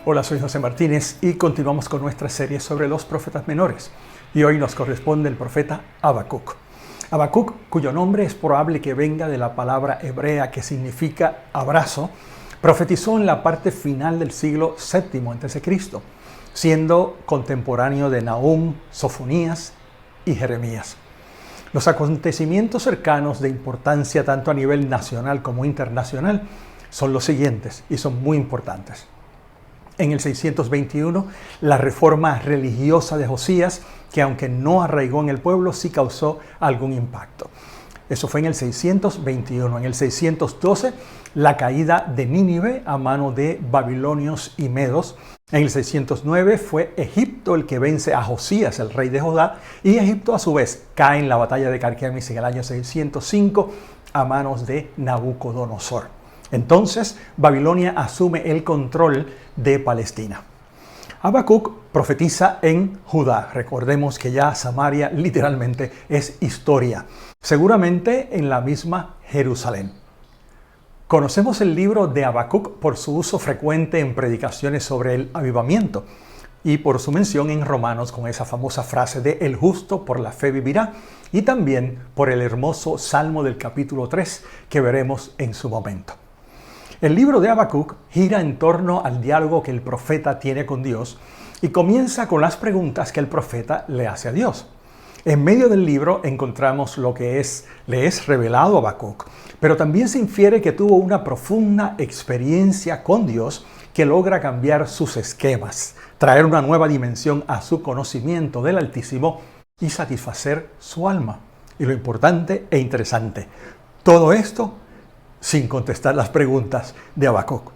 Hola, soy José Martínez y continuamos con nuestra serie sobre los profetas menores. Y hoy nos corresponde el profeta Habacuc. Habacuc, cuyo nombre es probable que venga de la palabra hebrea que significa abrazo, profetizó en la parte final del siglo VII a.C., siendo contemporáneo de Nahum, Sofonías y Jeremías. Los acontecimientos cercanos de importancia tanto a nivel nacional como internacional son los siguientes y son muy importantes. En el 621, la reforma religiosa de Josías, que aunque no arraigó en el pueblo, sí causó algún impacto. Eso fue en el 621. En el 612, la caída de Nínive a mano de babilonios y medos. En el 609 fue Egipto el que vence a Josías, el rey de Judá, y Egipto a su vez cae en la batalla de Carquemis en el año 605 a manos de Nabucodonosor. Entonces, Babilonia asume el control de Palestina. Habacuc profetiza en Judá. Recordemos que ya Samaria literalmente es historia. Seguramente en la misma Jerusalén. Conocemos el libro de Habacuc por su uso frecuente en predicaciones sobre el avivamiento y por su mención en Romanos con esa famosa frase de "el justo por la fe vivirá", y también por el hermoso Salmo del capítulo 3 que veremos en su momento. El libro de Habacuc gira en torno al diálogo que el profeta tiene con Dios y comienza con las preguntas que el profeta le hace a Dios. En medio del libro encontramos lo que le es revelado a Habacuc, pero también se infiere que tuvo una profunda experiencia con Dios que logra cambiar sus esquemas, traer una nueva dimensión a su conocimiento del Altísimo y satisfacer su alma. Y lo importante e interesante, todo esto sin contestar las preguntas de Habacuc.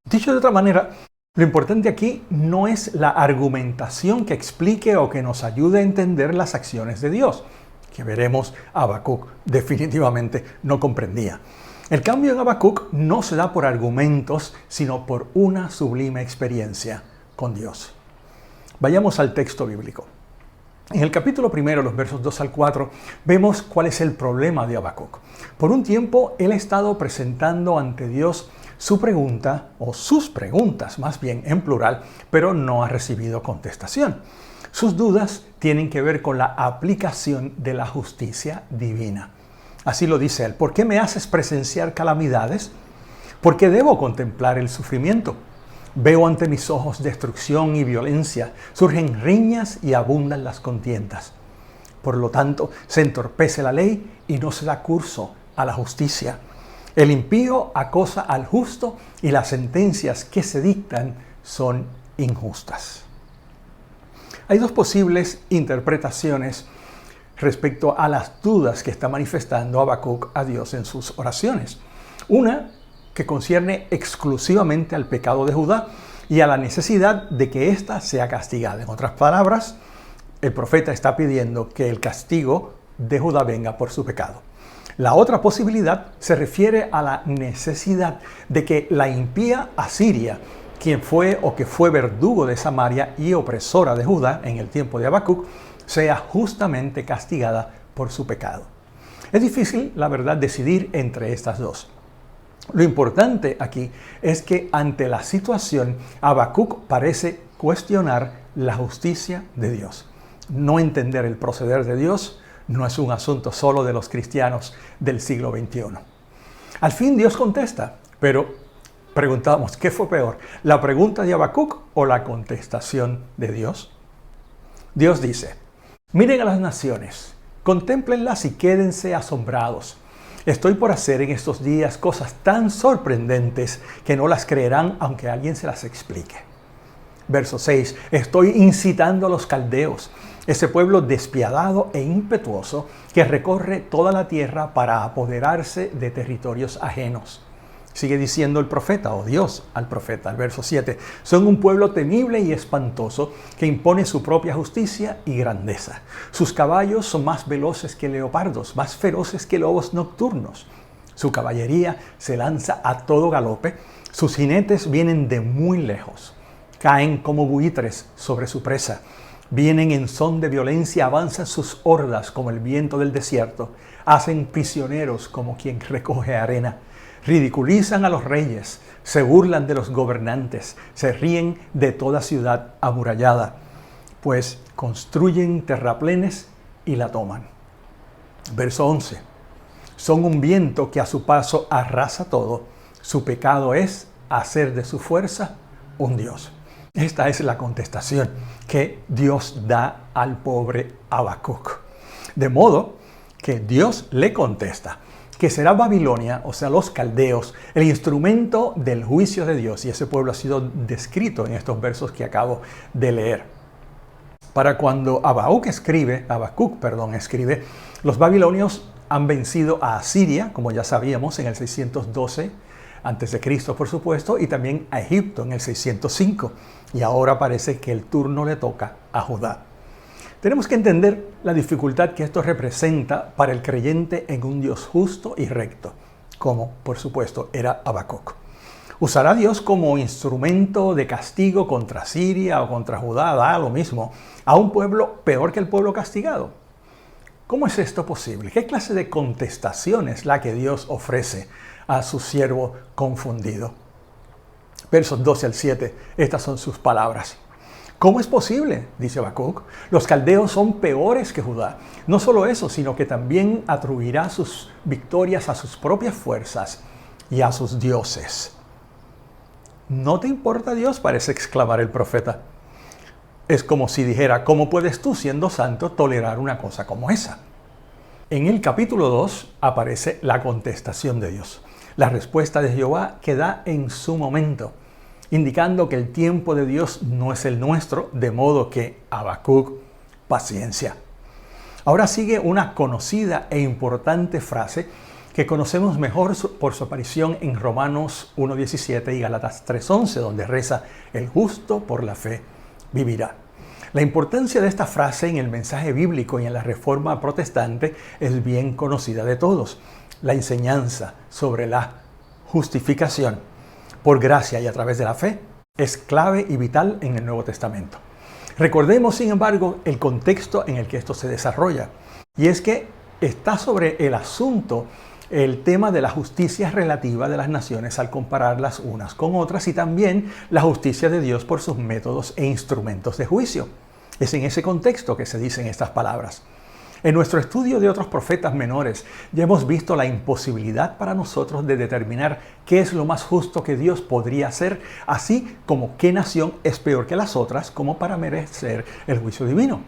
Dicho de otra manera, lo importante aquí no es la argumentación que explique o que nos ayude a entender las acciones de Dios, que veremos Habacuc definitivamente no comprendía. El cambio en Habacuc no se da por argumentos, sino por una sublime experiencia con Dios. Vayamos al texto bíblico. En el capítulo 1, los versos 2 al 4, vemos cuál es el problema de Habacuc. Por un tiempo, él ha estado presentando ante Dios su pregunta, o sus preguntas más bien en plural, pero no ha recibido contestación. Sus dudas tienen que ver con la aplicación de la justicia divina. Así lo dice él: ¿por qué me haces presenciar calamidades? ¿Por qué debo contemplar el sufrimiento? Veo ante mis ojos destrucción y violencia, surgen riñas y abundan las contiendas. Por lo tanto, se entorpece la ley y no se da curso a la justicia. El impío acosa al justo y las sentencias que se dictan son injustas. Hay dos posibles interpretaciones respecto a las dudas que está manifestando Habacuc a Dios en sus oraciones. Una que concierne exclusivamente al pecado de Judá y a la necesidad de que ésta sea castigada. En otras palabras, el profeta está pidiendo que el castigo de Judá venga por su pecado. La otra posibilidad se refiere a la necesidad de que la impía Asiria, quien fue o que fue verdugo de Samaria y opresora de Judá en el tiempo de Habacuc, sea justamente castigada por su pecado. Es difícil, la verdad, decidir entre estas dos. Lo importante aquí es que ante la situación, Habacuc parece cuestionar la justicia de Dios. No entender el proceder de Dios no es un asunto solo de los cristianos del siglo XXI. Al fin Dios contesta, pero preguntamos, ¿qué fue peor? ¿La pregunta de Habacuc o la contestación de Dios? Dios dice: miren a las naciones, contémplenlas y quédense asombrados. Estoy por hacer en estos días cosas tan sorprendentes que no las creerán aunque alguien se las explique. Verso 6. Estoy incitando a los caldeos, ese pueblo despiadado e impetuoso que recorre toda la tierra para apoderarse de territorios ajenos. Sigue diciendo el profeta, o Dios al profeta, el verso 7. Son un pueblo temible y espantoso que impone su propia justicia y grandeza. Sus caballos son más veloces que leopardos, más feroces que lobos nocturnos. Su caballería se lanza a todo galope. Sus jinetes vienen de muy lejos. Caen como buitres sobre su presa. Vienen en son de violencia, avanzan sus hordas como el viento del desierto. Hacen prisioneros como quien recoge arena. ridiculizan a los reyes, se burlan de los gobernantes, se ríen de toda ciudad amurallada, pues construyen terraplenes y la toman. Verso 11. Son un viento que a su paso arrasa todo. Su pecado es hacer de su fuerza un Dios. Esta es la contestación que Dios da al pobre Habacuc. De modo que Dios le contesta que será Babilonia, o sea, los caldeos, el instrumento del juicio de Dios. Y ese pueblo ha sido descrito en estos versos que acabo de leer. Para cuando Habacuc escribe, los babilonios han vencido a Asiria, como ya sabíamos, en el 612 a.C., por supuesto, y también a Egipto en el 605. Y ahora parece que el turno le toca a Judá. Tenemos que entender la dificultad que esto representa para el creyente en un Dios justo y recto, como, por supuesto, era Habacuc. ¿Usará a Dios como instrumento de castigo contra Siria o contra Judá? Da lo mismo, a un pueblo peor que el pueblo castigado. ¿Cómo es esto posible? ¿Qué clase de contestación es la que Dios ofrece a su siervo confundido? Versos 12 al 7, estas son sus palabras. ¿Cómo es posible?, dice Habacuc. Los caldeos son peores que Judá. No solo eso, sino que también atribuirá sus victorias a sus propias fuerzas y a sus dioses. ¿No te importa Dios?, parece exclamar el profeta. Es como si dijera, ¿cómo puedes tú, siendo santo, tolerar una cosa como esa? En el capítulo 2 aparece la contestación de Dios, la respuesta de Jehová que da en su momento, indicando que el tiempo de Dios no es el nuestro, de modo que Habacuc, paciencia. Ahora sigue una conocida e importante frase que conocemos mejor por su aparición en Romanos 1:17 y Gálatas 3:11, donde reza, el justo por la fe vivirá. La importancia de esta frase en el mensaje bíblico y en la Reforma protestante es bien conocida de todos. La enseñanza sobre la justificación por gracia y a través de la fe es clave y vital en el Nuevo Testamento. Recordemos, sin embargo, el contexto en el que esto se desarrolla. Y es que está sobre el asunto el tema de la justicia relativa de las naciones al compararlas unas con otras y también la justicia de Dios por sus métodos e instrumentos de juicio. Es en ese contexto que se dicen estas palabras. En nuestro estudio de otros profetas menores ya hemos visto la imposibilidad para nosotros de determinar qué es lo más justo que Dios podría hacer, así como qué nación es peor que las otras como para merecer el juicio divino.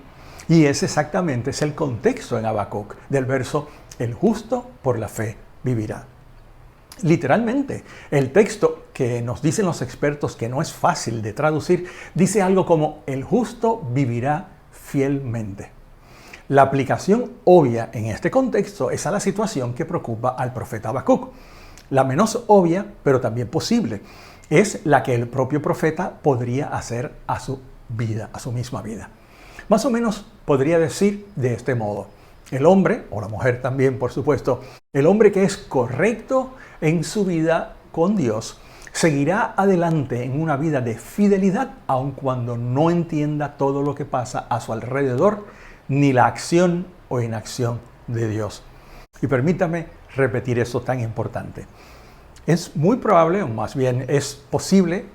Y ese exactamente es el contexto en Habacuc del verso, el justo por la fe vivirá. Literalmente, el texto que nos dicen los expertos que no es fácil de traducir, dice algo como, el justo vivirá fielmente. La aplicación obvia en este contexto es a la situación que preocupa al profeta Habacuc. La menos obvia, pero también posible, es la que el propio profeta podría hacer a su vida, a su misma vida. Más o menos podría decir de este modo, el hombre, o la mujer también por supuesto, el hombre que es correcto en su vida con Dios, seguirá adelante en una vida de fidelidad, aun cuando no entienda todo lo que pasa a su alrededor, ni la acción o inacción de Dios. Y permítame repetir eso tan importante. Es muy probable, o más bien es posible,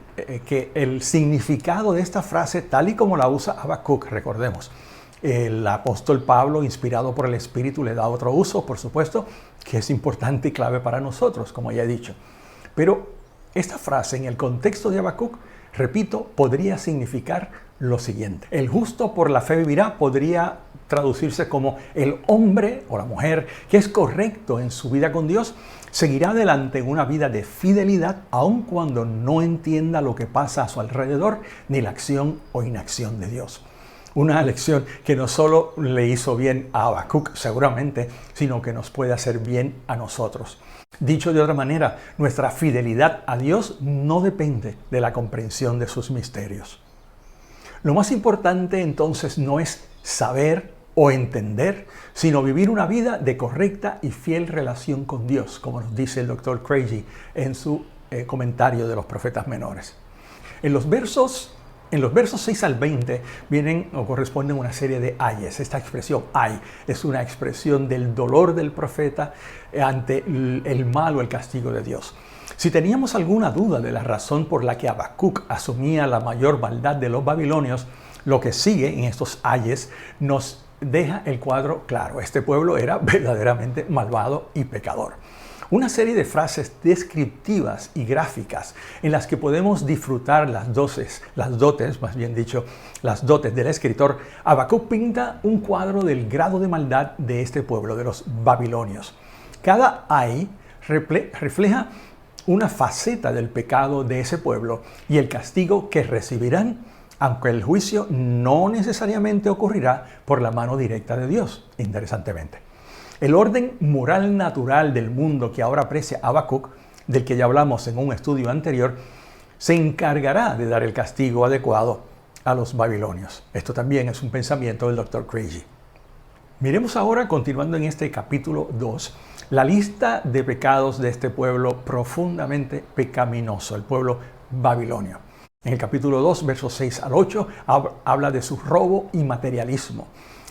que el significado de esta frase, tal y como la usa Habacuc, recordemos, el apóstol Pablo, inspirado por el Espíritu, le da otro uso, por supuesto, que es importante y clave para nosotros, como ya he dicho. Pero esta frase, en el contexto de Habacuc, repito, podría significar lo siguiente. El justo por la fe vivirá podría traducirse como el hombre o la mujer que es correcto en su vida con Dios, seguirá adelante en una vida de fidelidad aun cuando no entienda lo que pasa a su alrededor ni la acción o inacción de Dios. Una lección que no solo le hizo bien a Habacuc seguramente, sino que nos puede hacer bien a nosotros. Dicho de otra manera, nuestra fidelidad a Dios no depende de la comprensión de sus misterios. Lo más importante entonces no es saber o entender, sino vivir una vida de correcta y fiel relación con Dios, como nos dice el Dr. Craigie en su comentario de los profetas menores. En los versos En los versos 6 al 20 vienen o corresponden una serie de ayes. Esta expresión ay es una expresión del dolor del profeta ante el mal o el castigo de Dios. Si teníamos alguna duda de la razón por la que Habacuc asumía la mayor maldad de los babilonios, lo que sigue en estos ayes nos deja el cuadro claro. Este pueblo era verdaderamente malvado y pecador. Una serie de frases descriptivas y gráficas en las que podemos disfrutar las dotes del escritor. Habacuc pinta un cuadro del grado de maldad de este pueblo, de los babilonios. Cada ay refleja una faceta del pecado de ese pueblo y el castigo que recibirán, aunque el juicio no necesariamente ocurrirá por la mano directa de Dios, interesantemente. El orden moral natural del mundo que ahora aprecia Habacuc, del que ya hablamos en un estudio anterior, se encargará de dar el castigo adecuado a los babilonios. Esto también es un pensamiento del Dr. Craigie. Miremos ahora, continuando en este capítulo 2, la lista de pecados de este pueblo profundamente pecaminoso, el pueblo babilonio. En el capítulo 2, versos 6 al 8, habla de su robo y materialismo.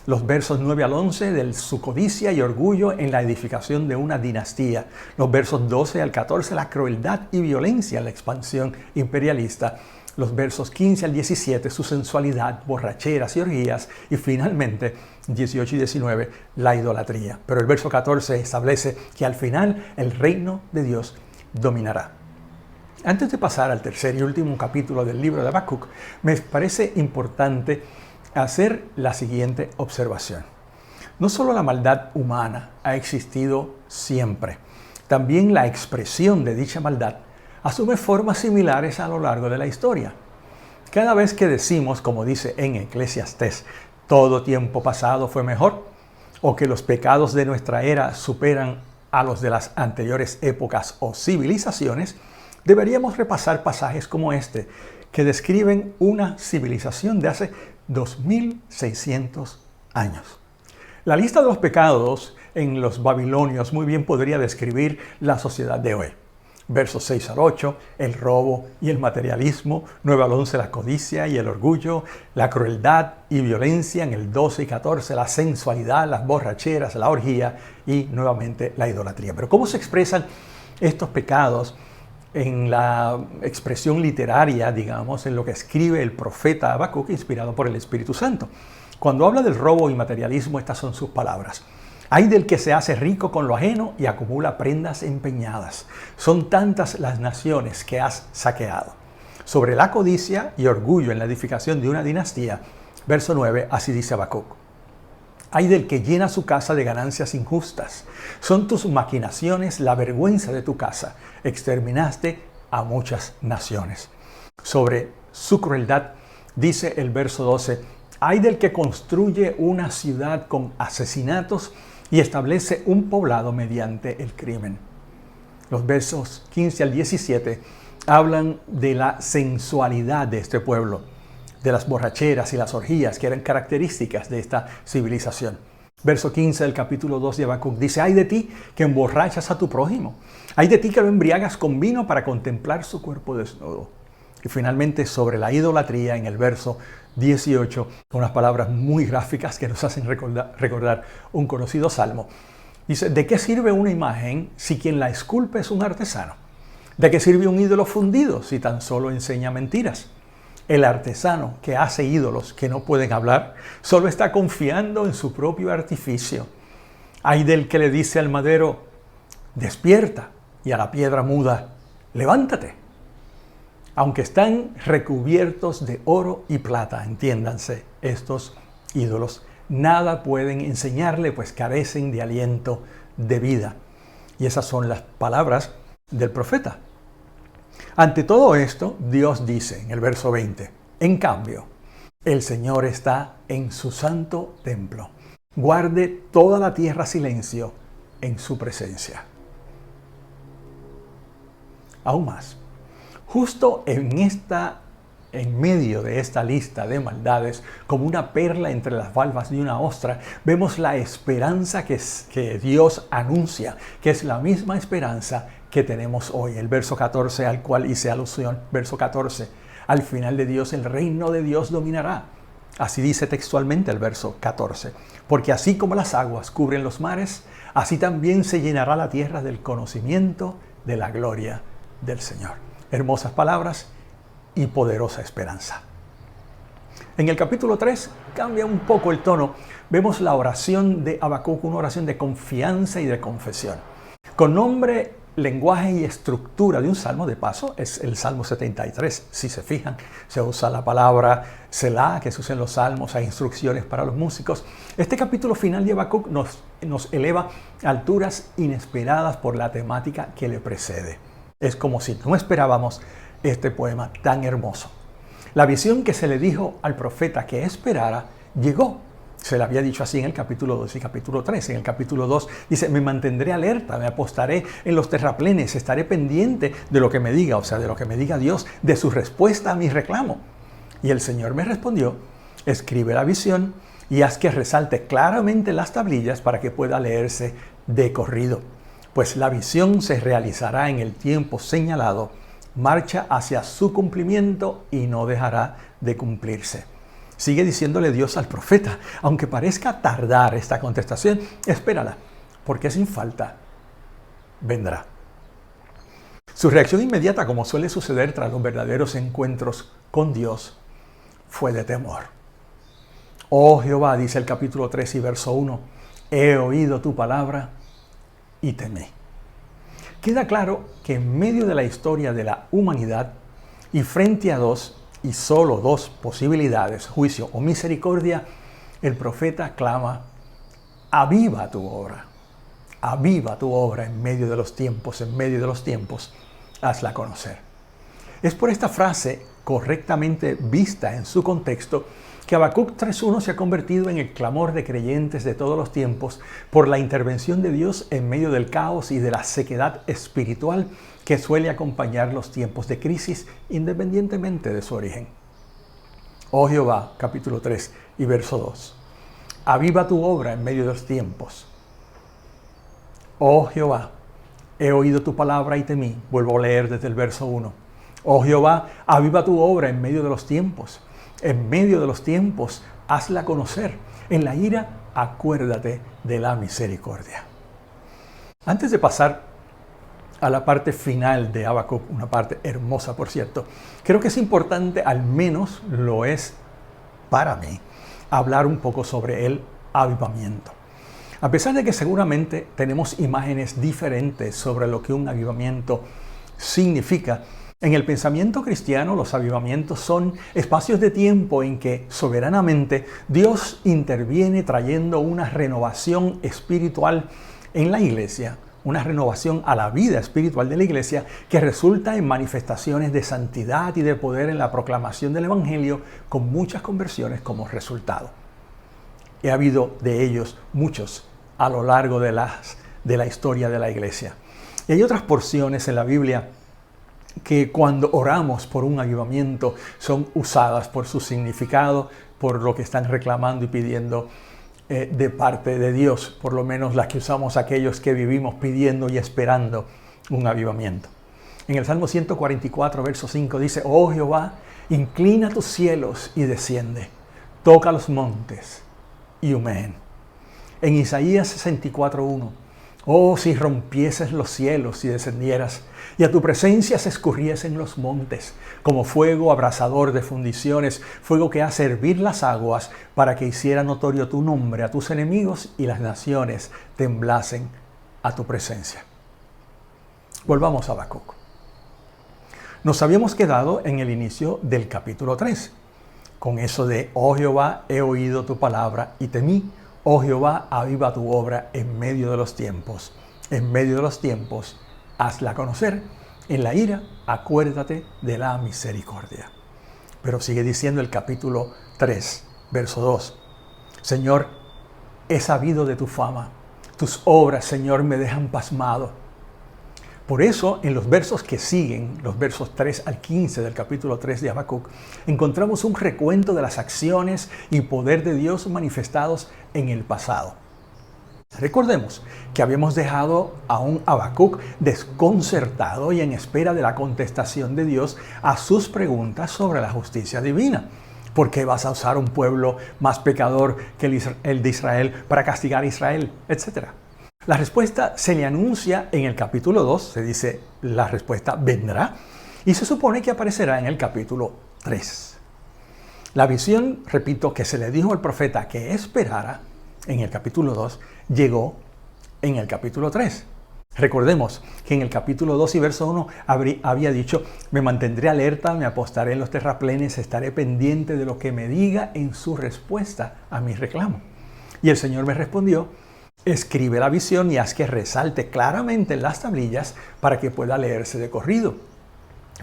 Los versos 9 al 11 de su codicia y orgullo en la edificación de una dinastía. Los versos 12 al 14, la crueldad y violencia en la expansión imperialista. Los versos 15 al 17, su sensualidad, borracheras y orgías. Y finalmente, 18 y 19, la idolatría. Pero el verso 14 establece que al final el reino de Dios dominará. Antes de pasar al tercer y último capítulo del libro de Habacuc, me parece importante hacer la siguiente observación. No solo la maldad humana ha existido siempre, también la expresión de dicha maldad asume formas similares a lo largo de la historia. Cada vez que decimos, como dice en Eclesiastés, todo tiempo pasado fue mejor, o que los pecados de nuestra era superan a los de las anteriores épocas o civilizaciones, deberíamos repasar pasajes como este, que describen una civilización de hace 2600 años. La lista de los pecados en los babilonios muy bien podría describir la sociedad de hoy. Versos 6 al 8, el robo y el materialismo. 9 al 11, la codicia y el orgullo. La crueldad y violencia en el 12 y 14, la sensualidad, las borracheras, la orgía y nuevamente la idolatría. Pero ¿cómo se expresan estos pecados en la expresión literaria, digamos, en lo que escribe el profeta Habacuc, inspirado por el Espíritu Santo? Cuando habla del robo y materialismo, estas son sus palabras. Ay del que se hace rico con lo ajeno y acumula prendas empeñadas. Son tantas las naciones que has saqueado. Sobre la codicia y orgullo en la edificación de una dinastía, verso 9, así dice Habacuc. Ay del que llena su casa de ganancias injustas. Son tus maquinaciones la vergüenza de tu casa. Exterminaste a muchas naciones. Sobre su crueldad, dice el verso 12, ay del que construye una ciudad con asesinatos y establece un poblado mediante el crimen. Los versos 15 al 17 hablan de la sensualidad de este pueblo, de las borracheras y las orgías que eran características de esta civilización. Verso 15 del capítulo 2 de Habacuc dice, ay de ti que emborrachas a tu prójimo, ay de ti que lo embriagas con vino para contemplar su cuerpo desnudo. Y finalmente sobre la idolatría en el verso 18, con unas palabras muy gráficas que nos hacen recordar un conocido salmo. Dice, ¿de qué sirve una imagen si quien la esculpe es un artesano? ¿De qué sirve un ídolo fundido si tan solo enseña mentiras? El artesano que hace ídolos que no pueden hablar solo está confiando en su propio artificio. Ay del que le dice al madero, despierta, y a la piedra muda, levántate. Aunque están recubiertos de oro y plata, entiéndanse, estos ídolos, nada pueden enseñarle, pues carecen de aliento de vida. Y esas son las palabras del profeta. Ante todo esto, Dios dice en el verso 20, en cambio, el Señor está en su santo templo. Guarde toda la tierra silencio en su presencia. Aún más. Justo en medio de esta lista de maldades, como una perla entre las valvas de una ostra, vemos la esperanza que Dios anuncia, que es la misma esperanza que tenemos hoy. El verso 14 al cual hice alusión, verso 14. Al final de Dios, el reino de Dios dominará. Así dice textualmente el verso 14. Porque así como las aguas cubren los mares, así también se llenará la tierra del conocimiento de la gloria del Señor. Hermosas palabras y poderosa esperanza. En el capítulo 3 cambia un poco el tono. Vemos la oración de Habacuc, una oración de confianza y de confesión. Con nombre, lenguaje y estructura de un salmo, de paso, es el Salmo 73. Si se fijan, se usa la palabra Selah, que se usa en los salmos, hay instrucciones para los músicos. Este capítulo final de Habacuc nos eleva a alturas inesperadas por la temática que le precede. Es como si no esperábamos este poema tan hermoso. La visión que se le dijo al profeta que esperara, llegó. Se le había dicho así en el capítulo 2 y capítulo 3. En el capítulo 2 dice, me mantendré alerta, me apostaré en los terraplenes, estaré pendiente de lo que me diga, o sea, de lo que me diga Dios, de su respuesta a mi reclamo. Y el Señor me respondió, escribe la visión y haz que resalte claramente las tablillas para que pueda leerse de corrido. Pues la visión se realizará en el tiempo señalado, marcha hacia su cumplimiento y no dejará de cumplirse. Sigue diciéndole Dios al profeta, aunque parezca tardar esta contestación, espérala, porque sin falta vendrá. Su reacción inmediata, como suele suceder tras los verdaderos encuentros con Dios, fue de temor. Oh Jehová, dice el capítulo 3 y verso 1, he oído tu palabra y temí. Queda claro que en medio de la historia de la humanidad y frente a dos y solo dos posibilidades, juicio o misericordia, el profeta clama, aviva tu obra en medio de los tiempos, hazla conocer. Es por esta frase, correctamente vista en su contexto, que Habacuc 3.1 se ha convertido en el clamor de creyentes de todos los tiempos por la intervención de Dios en medio del caos y de la sequedad espiritual que suele acompañar los tiempos de crisis independientemente de su origen. Oh Jehová, capítulo 3 y verso 2. Aviva tu obra en medio de los tiempos. Oh Jehová, he oído tu palabra y temí. Vuelvo a leer desde el verso 1. Oh Jehová, aviva tu obra en medio de los tiempos. En medio de los tiempos, hazla conocer. En la ira, acuérdate de la misericordia. Antes de pasar a la parte final de Habacuc, una parte hermosa, por cierto, creo que es importante, al menos lo es para mí, hablar un poco sobre el avivamiento. A pesar de que seguramente tenemos imágenes diferentes sobre lo que un avivamiento significa, en el pensamiento cristiano, los avivamientos son espacios de tiempo en que soberanamente Dios interviene trayendo una renovación espiritual en la iglesia, una renovación a la vida espiritual de la iglesia que resulta en manifestaciones de santidad y de poder en la proclamación del evangelio con muchas conversiones como resultado. Ha habido de ellos muchos a lo largo de la historia de la iglesia. Y hay otras porciones en la Biblia que cuando oramos por un avivamiento son usadas por su significado, por lo que están reclamando y pidiendo de parte de Dios, por lo menos las que usamos aquellos que vivimos pidiendo y esperando un avivamiento. En el Salmo 144, verso 5 dice, oh Jehová, inclina tus cielos y desciende, toca los montes y humeen. En Isaías 64:1, oh, si rompieses los cielos y descendieras, y a tu presencia se escurriesen los montes, como fuego abrasador de fundiciones, fuego que hace hervir las aguas, para que hiciera notorio tu nombre a tus enemigos y las naciones temblasen a tu presencia. Volvamos a Habacuc. Nos habíamos quedado en el inicio del capítulo 3, con eso de, oh Jehová, he oído tu palabra y temí. Oh Jehová, aviva tu obra en medio de los tiempos. En medio de los tiempos, hazla conocer. En la ira, acuérdate de la misericordia. Pero sigue diciendo el capítulo 3, verso 2. Señor, he sabido de tu fama. Tus obras, Señor, me dejan pasmado. Por eso, en los versos que siguen, los versos 3 al 15 del capítulo 3 de Habacuc, encontramos un recuento de las acciones y poder de Dios manifestados en el pasado. Recordemos que habíamos dejado a un Habacuc desconcertado y en espera de la contestación de Dios a sus preguntas sobre la justicia divina. ¿Por qué vas a usar un pueblo más pecador que el de Israel para castigar a Israel? Etcétera. La respuesta se le anuncia en el capítulo 2, se dice la respuesta vendrá, y se supone que aparecerá en el capítulo 3. La visión, repito, que se le dijo al profeta que esperara en el capítulo 2, llegó en el capítulo 3. Recordemos que en el capítulo 2 y verso 1 había dicho: me mantendré alerta, me apostaré en los terraplenes, estaré pendiente de lo que me diga en su respuesta a mi reclamo. Y el Señor me respondió: escribe la visión y haz que resalte claramente en las tablillas para que pueda leerse de corrido.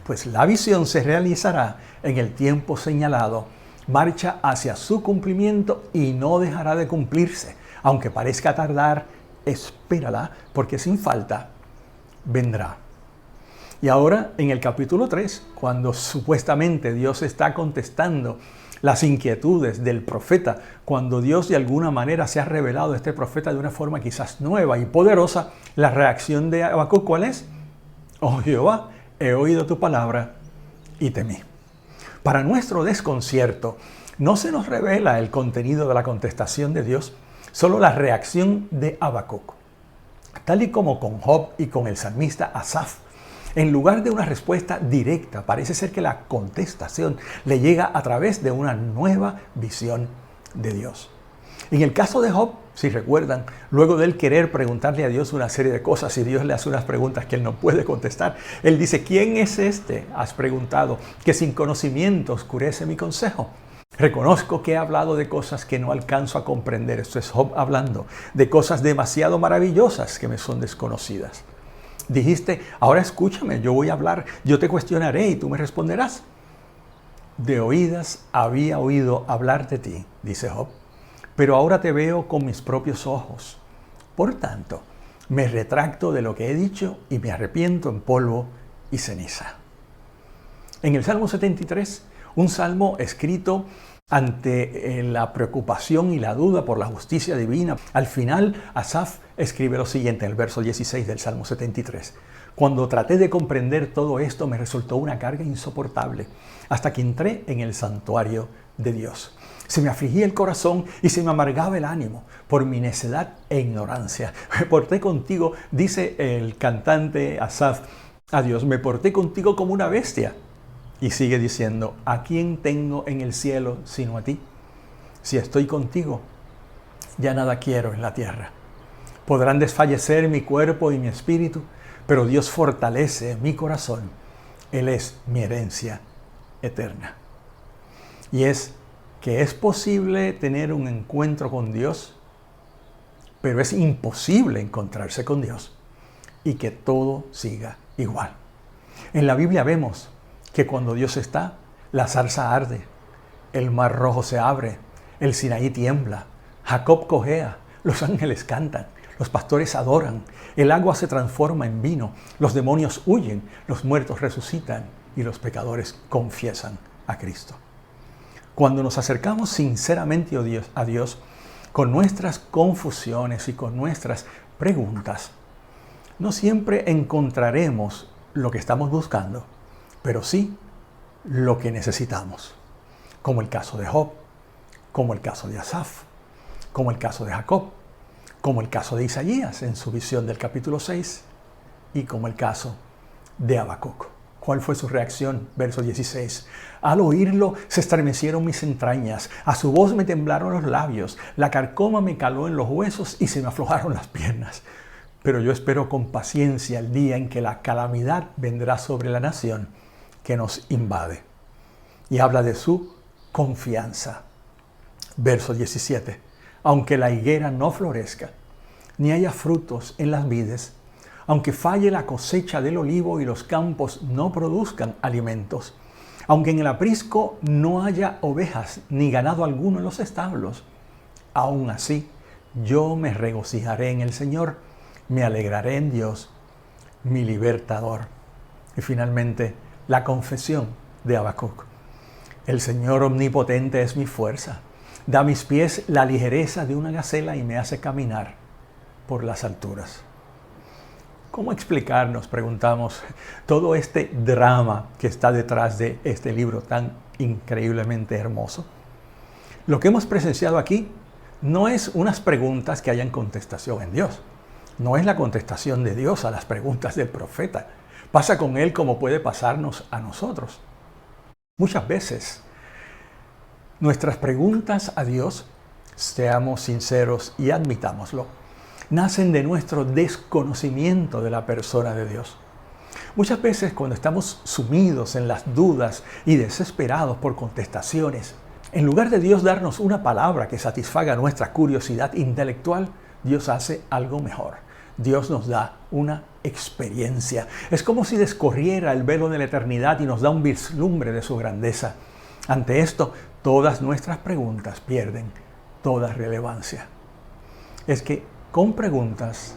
Pues la visión se realizará en el tiempo señalado, marcha hacia su cumplimiento y no dejará de cumplirse. Aunque parezca tardar, espérala, porque sin falta vendrá. Y ahora en el capítulo 3, cuando supuestamente Dios está contestando las inquietudes del profeta, cuando Dios de alguna manera se ha revelado a este profeta de una forma quizás nueva y poderosa, la reacción de Habacuc, ¿cuál es? Oh Jehová, he oído tu palabra y temí. Para nuestro desconcierto, no se nos revela el contenido de la contestación de Dios, solo la reacción de Habacuc. Tal y como con Job y con el salmista Asaf, en lugar de una respuesta directa, parece ser que la contestación le llega a través de una nueva visión de Dios. En el caso de Job, si recuerdan, luego de él querer preguntarle a Dios una serie de cosas y Dios le hace unas preguntas que él no puede contestar, él dice: ¿quién es este, has preguntado, que sin conocimiento oscurece mi consejo? Reconozco que he hablado de cosas que no alcanzo a comprender. Esto es Job hablando de cosas demasiado maravillosas que me son desconocidas. Dijiste: ahora escúchame, yo voy a hablar, yo te cuestionaré y tú me responderás. De oídas había oído hablar de ti, dice Job, pero ahora te veo con mis propios ojos. Por tanto, me retracto de lo que he dicho y me arrepiento en polvo y ceniza. En el Salmo 73, un salmo escrito ante la preocupación y la duda por la justicia divina, al final Asaf escribe lo siguiente en el verso 16 del Salmo 73. Cuando traté de comprender todo esto, me resultó una carga insoportable, hasta que entré en el santuario de Dios. Se me afligía el corazón y se me amargaba el ánimo por mi necedad e ignorancia. Me porté contigo, dice el cantante Asaf, a Dios, me porté contigo como una bestia. Y sigue diciendo: ¿a quién tengo en el cielo sino a ti? Si estoy contigo, ya nada quiero en la tierra. Podrán desfallecer mi cuerpo y mi espíritu, pero Dios fortalece mi corazón. Él es mi herencia eterna. Y es que es posible tener un encuentro con Dios, pero es imposible encontrarse con Dios y que todo siga igual. En la Biblia vemos que cuando Dios está, la zarza arde, el mar rojo se abre, el Sinaí tiembla, Jacob cojea, los ángeles cantan, los pastores adoran, el agua se transforma en vino, los demonios huyen, los muertos resucitan y los pecadores confiesan a Cristo. Cuando nos acercamos sinceramente a Dios, con nuestras confusiones y con nuestras preguntas, no siempre encontraremos lo que estamos buscando, pero sí lo que necesitamos, como el caso de Job, como el caso de Asaf, como el caso de Jacob, como el caso de Isaías en su visión del capítulo 6 y como el caso de Habacuc. ¿Cuál fue su reacción? Verso 16. Al oírlo se estremecieron mis entrañas, a su voz me temblaron los labios, la carcoma me caló en los huesos y se me aflojaron las piernas. Pero yo espero con paciencia el día en que la calamidad vendrá sobre la nación que nos invade. Y habla de su confianza. Verso 17. Aunque la higuera no florezca, ni haya frutos en las vides, aunque falle la cosecha del olivo y los campos no produzcan alimentos, aunque en el aprisco no haya ovejas ni ganado alguno en los establos, aún así yo me regocijaré en el Señor, me alegraré en Dios, mi libertador. Y finalmente, la confesión de Habacuc. El Señor omnipotente es mi fuerza, da a mis pies la ligereza de una gacela y me hace caminar por las alturas. ¿Cómo explicar, nos preguntamos, todo este drama que está detrás de este libro tan increíblemente hermoso? Lo que hemos presenciado aquí no es unas preguntas que hayan contestación en Dios. No es la contestación de Dios a las preguntas del profeta. Pasa con él como puede pasarnos a nosotros. Muchas veces nuestras preguntas a Dios, seamos sinceros y admitámoslo, nacen de nuestro desconocimiento de la persona de Dios. Muchas veces cuando estamos sumidos en las dudas y desesperados por contestaciones, en lugar de Dios darnos una palabra que satisfaga nuestra curiosidad intelectual, Dios hace algo mejor. Dios nos da una experiencia. Es como si descorriera el velo de la eternidad y nos da un vislumbre de su grandeza. Ante esto, todas nuestras preguntas pierden toda relevancia. Es que con preguntas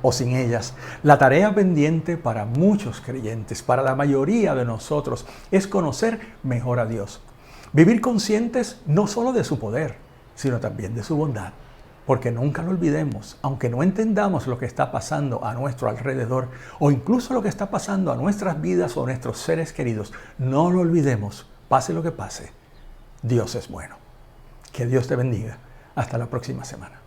o sin ellas, la tarea pendiente para muchos creyentes, para la mayoría de nosotros, es conocer mejor a Dios. Vivir conscientes no solo de su poder, sino también de su bondad. Porque nunca lo olvidemos, aunque no entendamos lo que está pasando a nuestro alrededor o incluso lo que está pasando a nuestras vidas o a nuestros seres queridos, no lo olvidemos, pase lo que pase, Dios es bueno. Que Dios te bendiga. Hasta la próxima semana.